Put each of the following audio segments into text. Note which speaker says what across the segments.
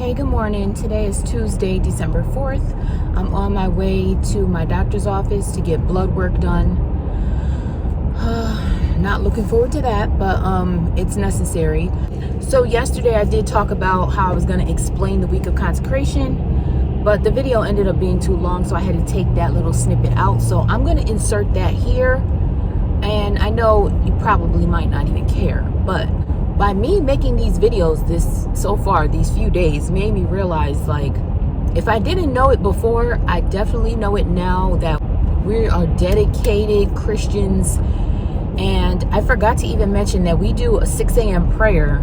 Speaker 1: Hey, good morning. Today is Tuesday, December 4th. I'm on my way to my doctor's office to get blood work done. Not looking forward to that, but it's necessary. So yesterday I did talk about how I was going to explain the week of consecration, but the video ended up being too long, so I had to take that little snippet out. So I'm going to insert that here, and I know you probably might not even care, but by me making these videos these few days made me realize, like, if I didn't know it before, I definitely know it now, that we are dedicated Christians. And I forgot to even mention that we do a 6 a.m. prayer.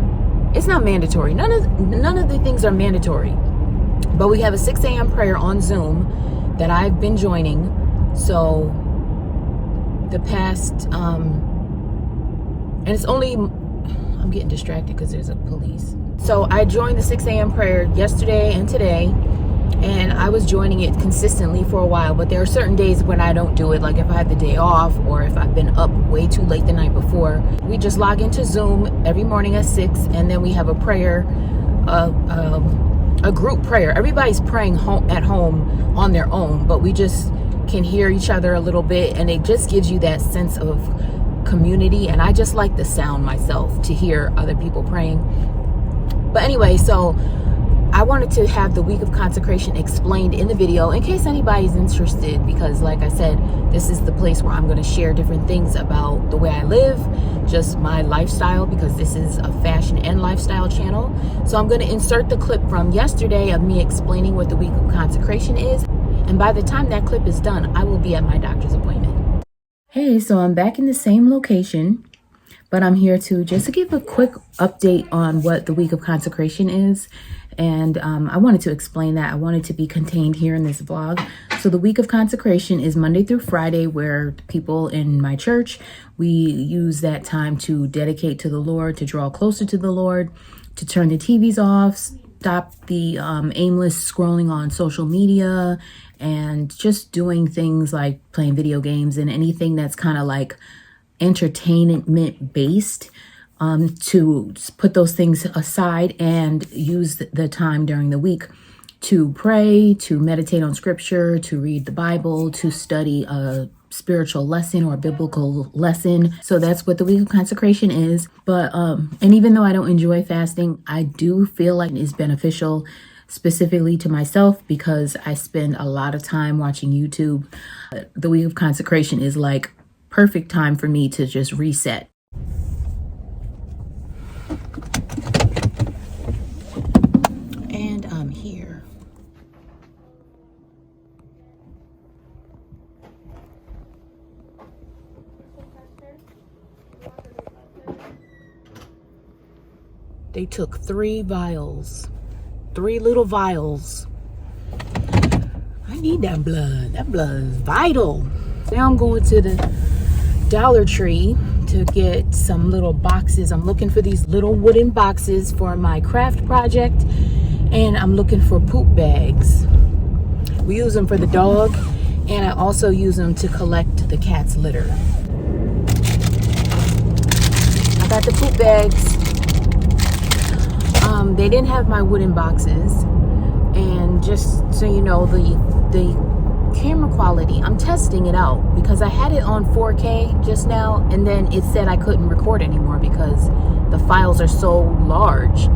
Speaker 1: It's not mandatory. None of the things are mandatory, but we have a 6 a.m. prayer on Zoom that I've been joining. So the past and it's only, I'm getting distracted because there's a police. So I joined the 6 a.m. prayer yesterday and today, and I was joining it consistently for a while, but there are certain days when I don't do it, like if I have the day off or if I've been up way too late the night before. We just log into Zoom every morning at 6, and then we have a prayer, a group prayer. Everybody's praying at home on their own, but we just can hear each other a little bit, and it just gives you that sense of community. And I just like the sound myself to hear other people praying. But anyway, so I wanted to have the week of consecration explained in the video in case anybody's interested, because like I said, this is the place where I'm going to share different things about the way I live, just my lifestyle, because this is a fashion and lifestyle channel. So I'm going to insert the clip from yesterday of me explaining what the week of consecration is, and by the time that clip is done, I will be at my doctor's appointment. Hey, so I'm back in the same location, but I'm here to just give a quick update on what the week of consecration is. And I wanted to explain that. I wanted to be contained here in this vlog. So the week of consecration is Monday through Friday, where people in my church, we use that time to dedicate to the Lord, to draw closer to the Lord, to turn the TVs off, stop the aimless scrolling on social media, and just doing things like playing video games and anything that's kind of like entertainment based, to put those things aside and use the time during the week to pray, to meditate on scripture, to read the Bible, to study a spiritual lesson or biblical lesson. So that's what the week of consecration is. But and even though I don't enjoy fasting, I do feel like it's beneficial, specifically to myself, because I spend a lot of time watching YouTube. The week of consecration is like perfect time for me to just reset. And I'm here. They took 3 vials. 3 little vials. I need that blood. That blood is vital. Now I'm going to the Dollar Tree to get some little boxes. I'm looking for these little wooden boxes for my craft project, and I'm looking for poop bags. We use them for the dog, and I also use them to collect the cat's litter. I got the poop bags. They didn't have my wooden boxes, and just so you know, the camera quality, I'm testing it out because I had it on 4K just now, and then it said I couldn't record anymore because the files are so large.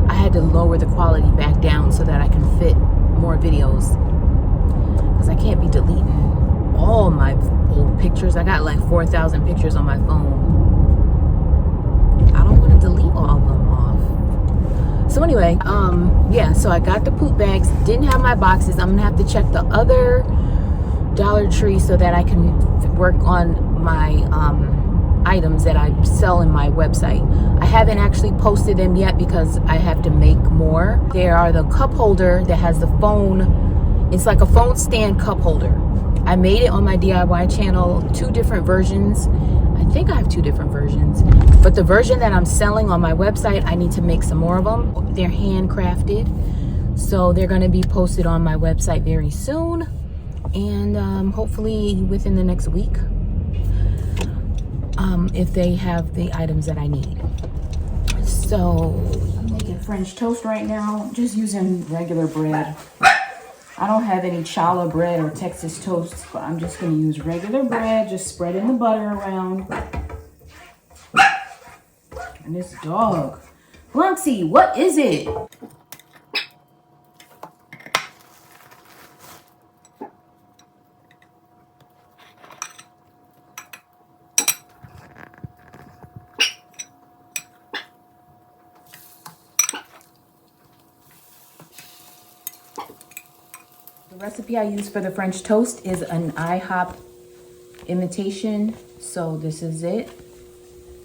Speaker 1: I had to lower the quality back down so that I can fit more videos, because I can't be deleting all my old pictures. I got like 4,000 pictures on my phone. I don't want to delete all of them off. So anyway, yeah, so I got the poop bags, didn't have my boxes. I'm gonna have to check the other Dollar Tree so that I can work on my items that I sell in my website. I haven't actually posted them yet because I have to make more. There are the cup holder that has the phone. It's like a phone stand cup holder. I made it on my DIY channel, 2 different versions. I think I have 2 different versions, but the version that I'm selling on my website, I need to make some more of them. They're handcrafted, so they're going to be posted on my website very soon, and hopefully within the next week, if they have the items that I need. So I'm making French toast right now. I'm just using regular bread. I don't have any challah bread or Texas toast, but I'm just gonna use regular bread, just spreading the butter around. And this dog. Flunksy, what is it? The recipe I use for the French toast is an IHOP imitation. So this is it.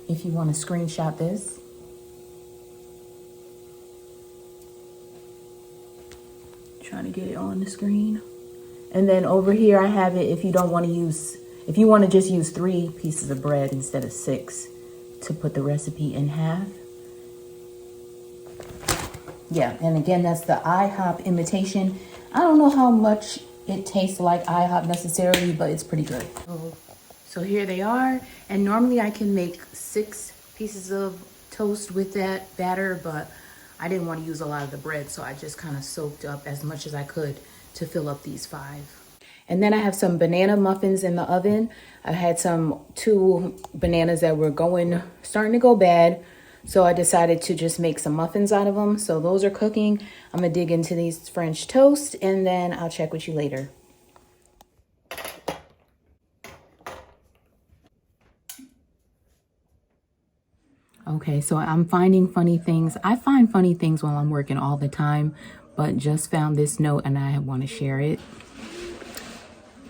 Speaker 1: If you want to screenshot this. Trying to get it on the screen. And then over here I have it if you don't want to use, if you want to just use 3 pieces of bread instead of 6 to put the recipe in half. Yeah, and again, that's the IHOP imitation. I don't know how much it tastes like IHOP necessarily, but it's pretty good. So here they are. And normally I can make 6 pieces of toast with that batter, but I didn't want to use a lot of the bread, so I just kind of soaked up as much as I could to fill up these 5. And then I have some banana muffins in the oven. I had 2 bananas that were starting to go bad. So I decided to just make some muffins out of them. So those are cooking. I'm gonna dig into these French toast and then I'll check with you later. Okay, so I'm finding funny things. I find funny things while I'm working all the time, but just found this note and I want to share it.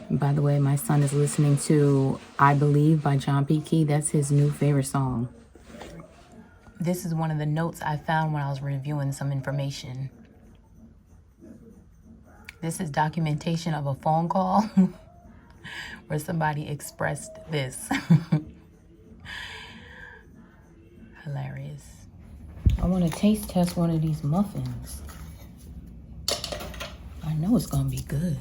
Speaker 1: By the way, my son is listening to I Believe by John P. Key. That's his new favorite song. This is one of the notes I found when I was reviewing some information. This is documentation of a phone call where somebody expressed this. Hilarious. I want to taste test one of these muffins. I know it's going to be good.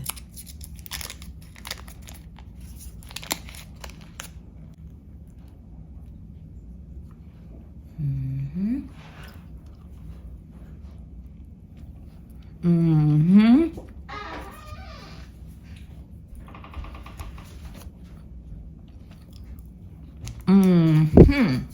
Speaker 1: Mm-hmm. Mm-hmm. Mm-hmm.